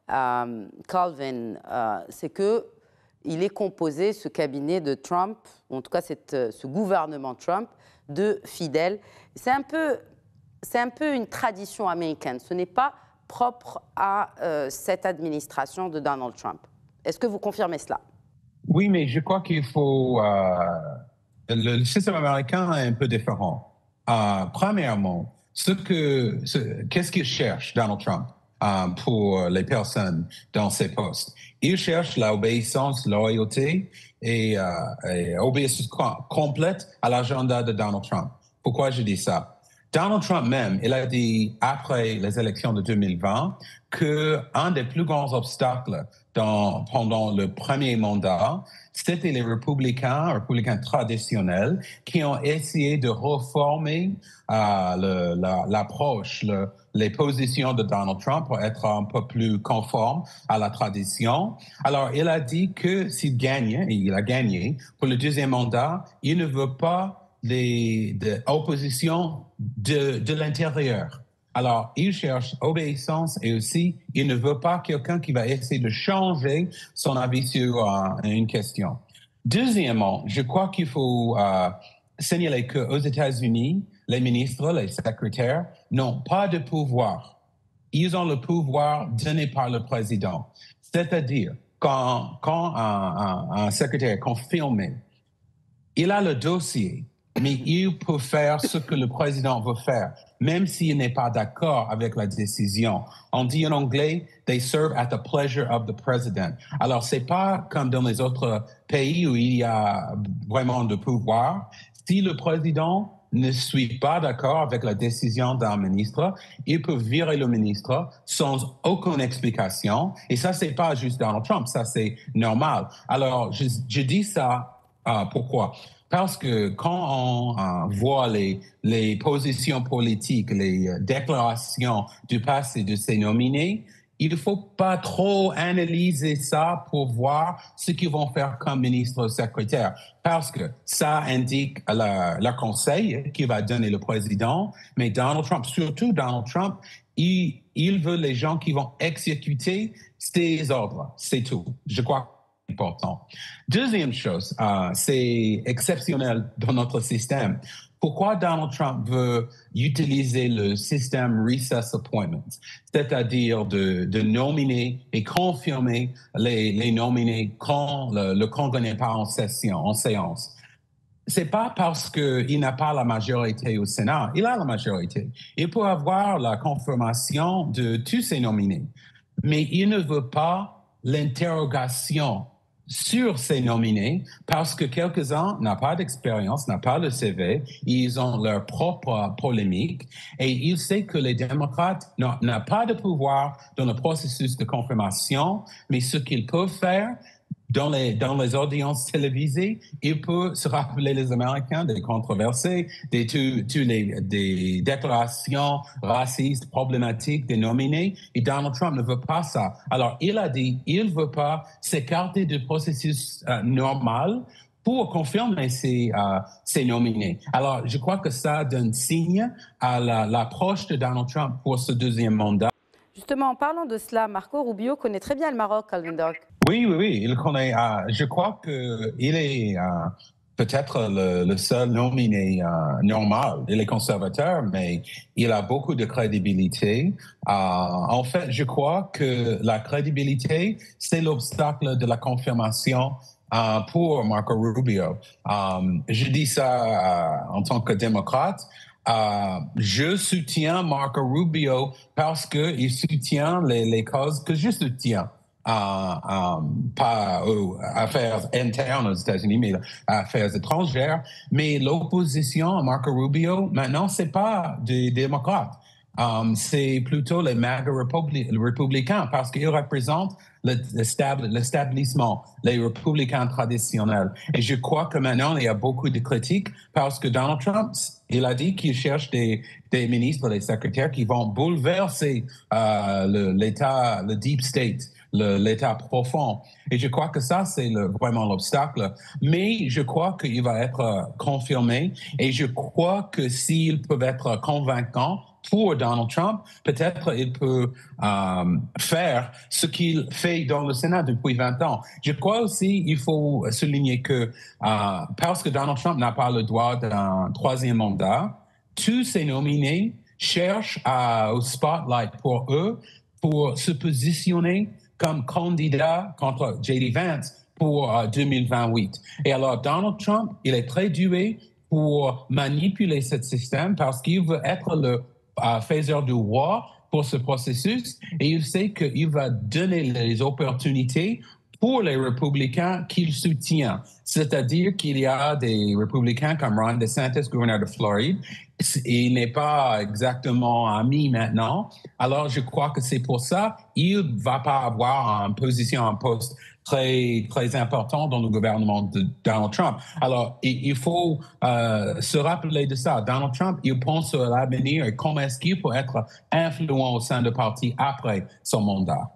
Calvin, c'est que il est composé, ce cabinet de Trump, ou en tout cas ce gouvernement Trump, de fidèles. C'est un peu une tradition américaine. Ce n'est pas propre à cette administration de Donald Trump. Est-ce que vous confirmez cela? Oui, mais je crois qu'il faut... le système américain est un peu différent. Premièrement, qu'est-ce qu'il cherche, Donald Trump, pour les personnes dans ces postes? Il cherche l'obéissance, la loyauté et obéissance complète à l'agenda de Donald Trump. Pourquoi je dis ça? Donald Trump même, il a dit après les élections de 2020 qu'un des plus grands obstacles pendant le premier mandat, c'était les républicains traditionnels, qui ont essayé de reformer l'approche, les positions de Donald Trump pour être un peu plus conformes à la tradition. Alors, il a dit que s'il gagne, et il a gagné, pour le deuxième mandat, il ne veut pas l'opposition de l'intérieur. Alors, il cherche obéissance et aussi, il ne veut pas quelqu'un qui va essayer de changer son avis sur une question. Deuxièmement, je crois qu'il faut signaler qu'aux États-Unis, les ministres, les secrétaires n'ont pas de pouvoir. Ils ont le pouvoir donné par le président. C'est-à-dire, quand un secrétaire est confirmé, il a le dossier, mais il peut faire ce que le président veut faire, même s'il n'est pas d'accord avec la décision. On dit en anglais, they serve at the pleasure of the president. Alors, c'est pas comme dans les autres pays où il y a vraiment de pouvoir. Si le président ne suit pas d'accord avec la décision d'un ministre, il peut virer le ministre sans aucune explication. Et ça, c'est pas juste Donald Trump, ça, c'est normal. Alors, je dis ça, pourquoi? Parce que quand on voit les positions politiques, les déclarations du passé de ces nominés, il ne faut pas trop analyser ça pour voir ce qu'ils vont faire comme ministre ou secrétaire, parce que ça indique le conseil qui va donner le président. Mais Donald Trump, surtout Donald Trump, il veut les gens qui vont exécuter ses ordres. C'est tout. Je crois important. Deuxième chose, c'est exceptionnel dans notre système. Pourquoi Donald Trump veut utiliser le système recess appointments, c'est-à-dire de nominer et confirmer les nominés quand le Congrès n'est pas en séance? C'est pas parce qu'il n'a pas la majorité au Sénat. Il a la majorité. Il peut avoir la confirmation de tous ses nominés, mais il ne veut pas l'interrogation sur ces nominés parce que quelques-uns n'ont pas d'expérience, n'ont pas de CV, ils ont leur propre polémique et il sait que les démocrates n'ont pas de pouvoir dans le processus de confirmation, mais ce qu'ils peuvent faire dans les audiences télévisées, il peut se rappeler les Américains des controversés, des déclarations racistes problématiques des nominés. Et Donald Trump ne veut pas ça. Alors, il a dit il ne veut pas s'écarter du processus normal pour confirmer ces nominés. Alors, je crois que ça donne signe à l'approche de Donald Trump pour ce deuxième mandat. Justement, en parlant de cela, Marco Rubio connaît très bien le Maroc, Calvin Dock. Oui, il connaît. Je crois qu'il est peut-être le seul nominé normal. Il est conservateur, mais il a beaucoup de crédibilité. En fait, je crois que la crédibilité, c'est l'obstacle de la confirmation pour Marco Rubio. Je dis ça en tant que démocrate. Je soutiens Marco Rubio parce qu'il soutient les causes que je soutiens. Pas affaires internes aux États-Unis, mais affaires étrangères. Mais l'opposition à Marco Rubio, maintenant, c'est pas des démocrates. C'est plutôt les MAGA républicains parce qu'ils représentent l'établissement, les républicains traditionnels. Et je crois que maintenant, il y a beaucoup de critiques parce que Donald Trump, il a dit qu'il cherche des ministres, des secrétaires qui vont bouleverser l'État, le deep state, l'État profond. Et je crois que ça, c'est vraiment l'obstacle. Mais je crois qu'il va être confirmé et je crois que s'ils peuvent être convaincants, pour Donald Trump, peut-être il peut faire ce qu'il fait dans le Sénat depuis 20 ans. Je crois aussi il faut souligner que parce que Donald Trump n'a pas le droit d'un troisième mandat, tous ces nominés cherchent au spotlight pour eux pour se positionner comme candidat contre J.D. Vance pour 2028. Et alors, Donald Trump, il est très doué pour manipuler ce système parce qu'il veut être le faiseur du roi pour ce processus et il sait qu'il va donner les opportunités pour les républicains qu'il soutient. C'est-à-dire qu'il y a des républicains comme Ron DeSantis, gouverneur de Floride. Il n'est pas exactement ami maintenant. Alors, je crois que c'est pour ça qu'il ne va pas avoir une position, un poste très, très important dans le gouvernement de Donald Trump. Alors, il faut se rappeler de ça. Donald Trump, il pense à l'avenir et comment est-ce qu'il peut être influent au sein du parti après son mandat.